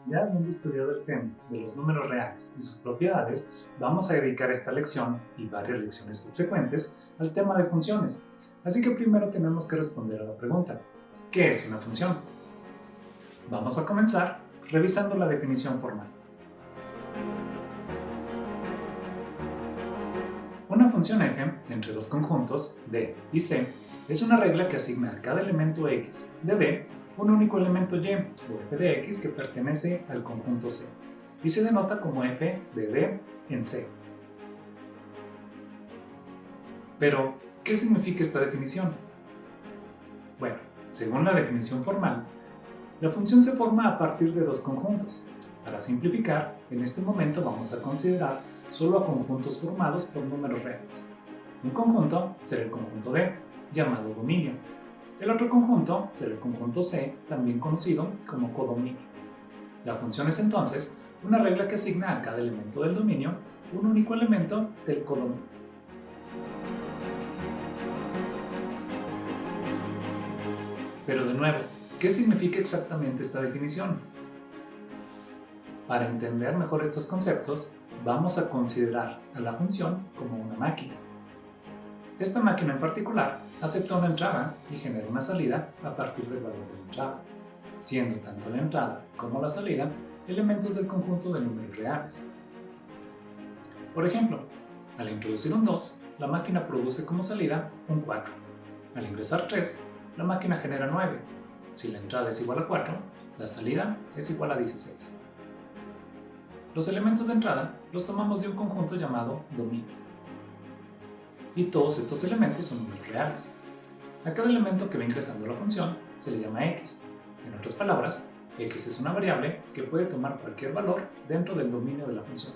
Ya habiendo estudiado el tema de los números reales y sus propiedades, vamos a dedicar esta lección y varias lecciones subsecuentes al tema de funciones. Así que primero tenemos que responder a la pregunta: ¿qué es una función? Vamos a comenzar revisando la definición formal. Una función f entre dos conjuntos D y C es una regla que asigna a cada elemento x de D un único elemento y, o f de x, que pertenece al conjunto C, y se denota como f de D en C. Pero, ¿qué significa esta definición? Bueno, según la definición formal, la función se forma a partir de dos conjuntos. Para simplificar, en este momento vamos a considerar solo a conjuntos formados por números reales. Un conjunto será el conjunto D, llamado dominio. El otro conjunto será el conjunto C, también conocido como codominio. La función es entonces una regla que asigna a cada elemento del dominio un único elemento del codominio. Pero de nuevo, ¿qué significa exactamente esta definición? Para entender mejor estos conceptos, vamos a considerar a la función como una máquina. Esta máquina en particular acepta una entrada y genera una salida a partir del valor de la entrada, siendo tanto la entrada como la salida elementos del conjunto de números reales. Por ejemplo, al introducir un 2, la máquina produce como salida un 4. Al ingresar 3, la máquina genera 9. Si la entrada es igual a 4, la salida es igual a 16. Los elementos de entrada los tomamos de un conjunto llamado dominio. Y todos estos elementos son números reales. A cada elemento que va ingresando a la función se le llama x. En otras palabras, x es una variable que puede tomar cualquier valor dentro del dominio de la función.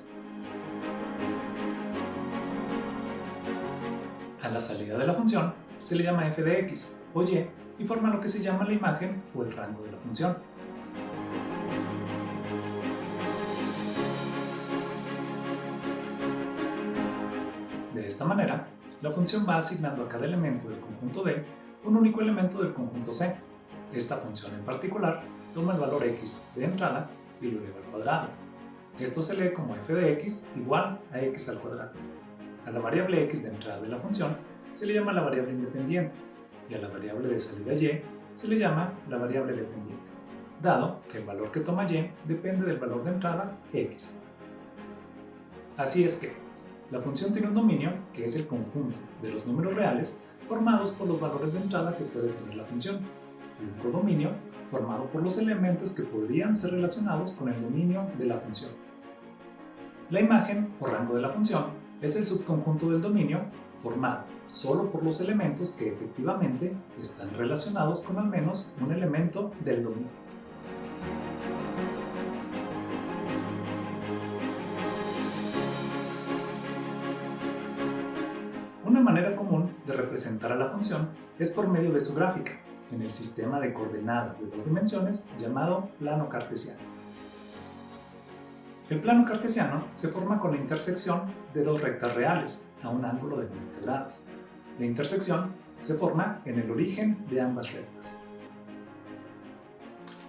A la salida de la función se le llama f de x o y y forma lo que se llama la imagen o el rango de la función. De esta manera, la función va asignando a cada elemento del conjunto D un único elemento del conjunto C. Esta función en particular toma el valor x de entrada y lo eleva al cuadrado. Esto se lee como f de x igual a x al cuadrado. A la variable x de entrada de la función se le llama la variable independiente y a la variable de salida y se le llama la variable dependiente, dado que el valor que toma y depende del valor de entrada x. Así es que la función tiene un dominio, que es el conjunto de los números reales formados por los valores de entrada que puede tener la función, y un codominio formado por los elementos que podrían ser relacionados con el dominio de la función. La imagen o rango de la función es el subconjunto del dominio formado solo por los elementos que efectivamente están relacionados con al menos un elemento del dominio. Una manera común de representar a la función es por medio de su gráfica, en el sistema de coordenadas de dos dimensiones llamado plano cartesiano. El plano cartesiano se forma con la intersección de dos rectas reales a un ángulo de 90 grados. La intersección se forma en el origen de ambas rectas.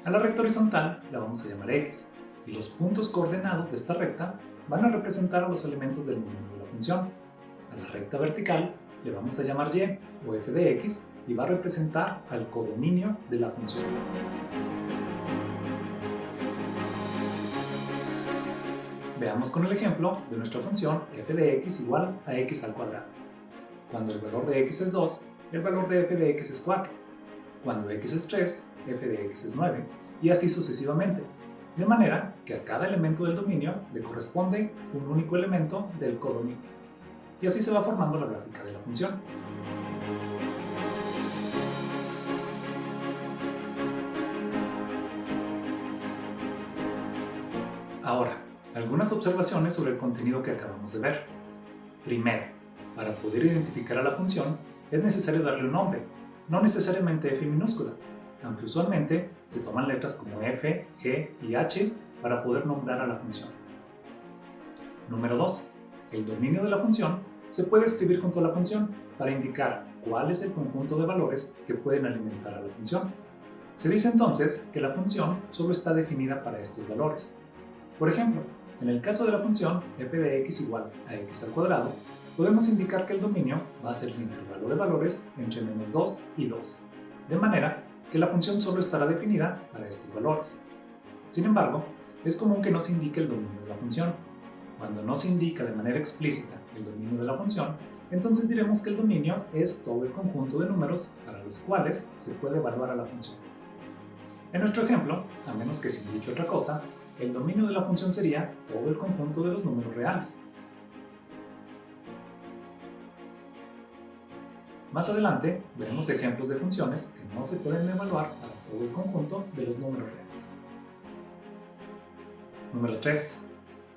A la recta horizontal la vamos a llamar x, y los puntos coordenados de esta recta van a representar a los elementos del dominio de la función. A la recta vertical le vamos a llamar y o f de x y va a representar al codominio de la función. Veamos con el ejemplo de nuestra función f de x igual a x al cuadrado. Cuando el valor de x es 2, el valor de f de x es 4. Cuando x es 3, f de x es 9, y así sucesivamente, de manera que a cada elemento del dominio le corresponde un único elemento del codominio. Y así se va formando la gráfica de la función. Ahora, algunas observaciones sobre el contenido que acabamos de ver. Primero, para poder identificar a la función es necesario darle un nombre, no necesariamente f minúscula, aunque usualmente se toman letras como f, g y h para poder nombrar a la función. Número 2. El dominio de la función se puede escribir junto a la función para indicar cuál es el conjunto de valores que pueden alimentar a la función. Se dice entonces que la función solo está definida para estos valores. Por ejemplo, en el caso de la función f de x igual a x al cuadrado, podemos indicar que el dominio va a ser el intervalo de valores entre menos 2 y 2, de manera que la función solo estará definida para estos valores. Sin embargo, es común que no se indique el dominio de la función. Cuando no se indica de manera explícita el dominio de la función, entonces diremos que el dominio es todo el conjunto de números para los cuales se puede evaluar a la función. En nuestro ejemplo, a menos que se indique otra cosa, el dominio de la función sería todo el conjunto de los números reales. Más adelante, veremos ejemplos de funciones que no se pueden evaluar para todo el conjunto de los números reales. Número 3.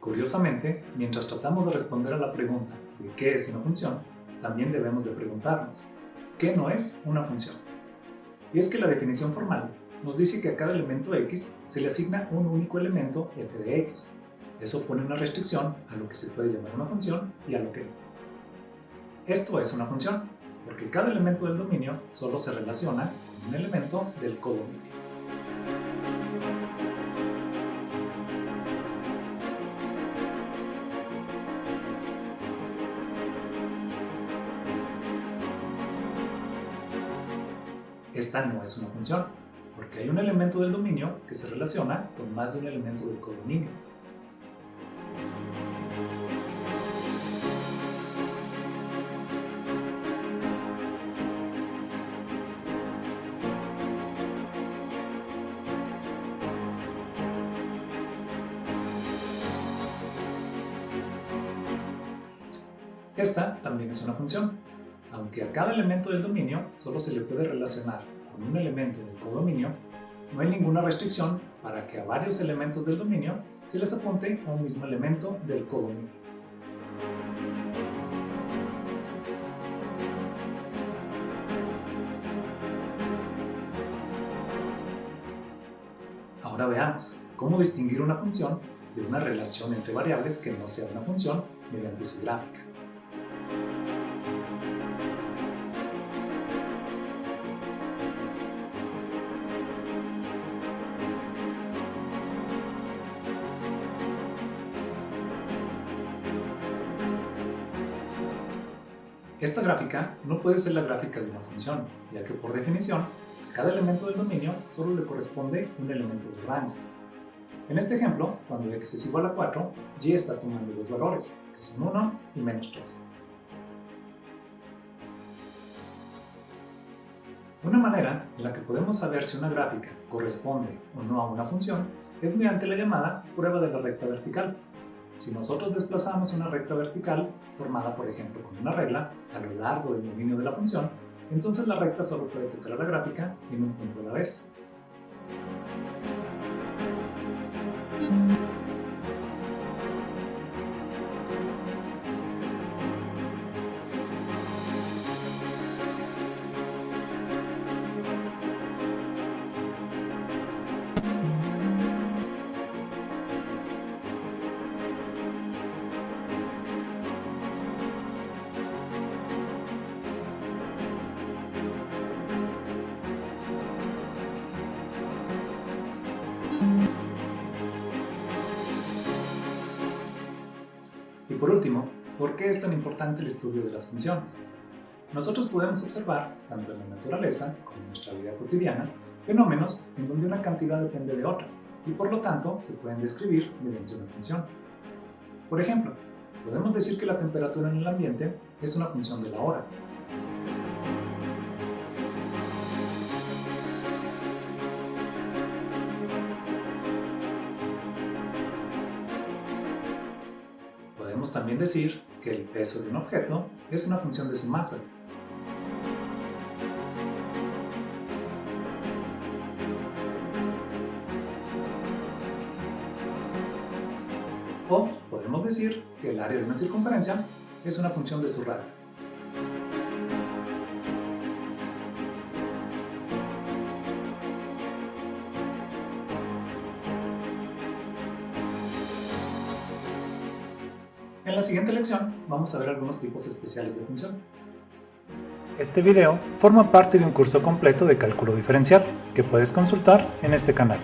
Curiosamente, mientras tratamos de responder a la pregunta de qué es una función, también debemos de preguntarnos, ¿qué no es una función? Y es que la definición formal nos dice que a cada elemento x se le asigna un único elemento f de x. Eso pone una restricción a lo que se puede llamar una función y a lo que no. Esto es una función, porque cada elemento del dominio solo se relaciona con un elemento del codominio. Esta no es una función, porque hay un elemento del dominio que se relaciona con más de un elemento del codominio. Esta también es una función, aunque a cada elemento del dominio solo se le puede relacionar con un elemento del codominio, no hay ninguna restricción para que a varios elementos del dominio se les apunte a un mismo elemento del codominio. Ahora veamos cómo distinguir una función de una relación entre variables que no sea una función mediante su gráfica. Esta gráfica no puede ser la gráfica de una función, ya que por definición, a cada elemento del dominio solo le corresponde un elemento de rango. En este ejemplo, cuando x es igual a 4, y está tomando dos valores, que son 1 y menos 3. Una manera en la que podemos saber si una gráfica corresponde o no a una función es mediante la llamada prueba de la recta vertical. Si nosotros desplazamos una recta vertical, formada por ejemplo con una regla, a lo largo del dominio de la función, entonces la recta solo puede tocar a la gráfica en un punto a la vez. Y por último, ¿por qué es tan importante el estudio de las funciones? Nosotros podemos observar, tanto en la naturaleza como en nuestra vida cotidiana, fenómenos en donde una cantidad depende de otra, y por lo tanto se pueden describir mediante una función. Por ejemplo, podemos decir que la temperatura en el ambiente es una función de la hora. Podemos también decir que el peso de un objeto es una función de su masa. O podemos decir que el área de una circunferencia es una función de su radio. En la siguiente lección vamos a ver algunos tipos especiales de función. Este video forma parte de un curso completo de cálculo diferencial que puedes consultar en este canal.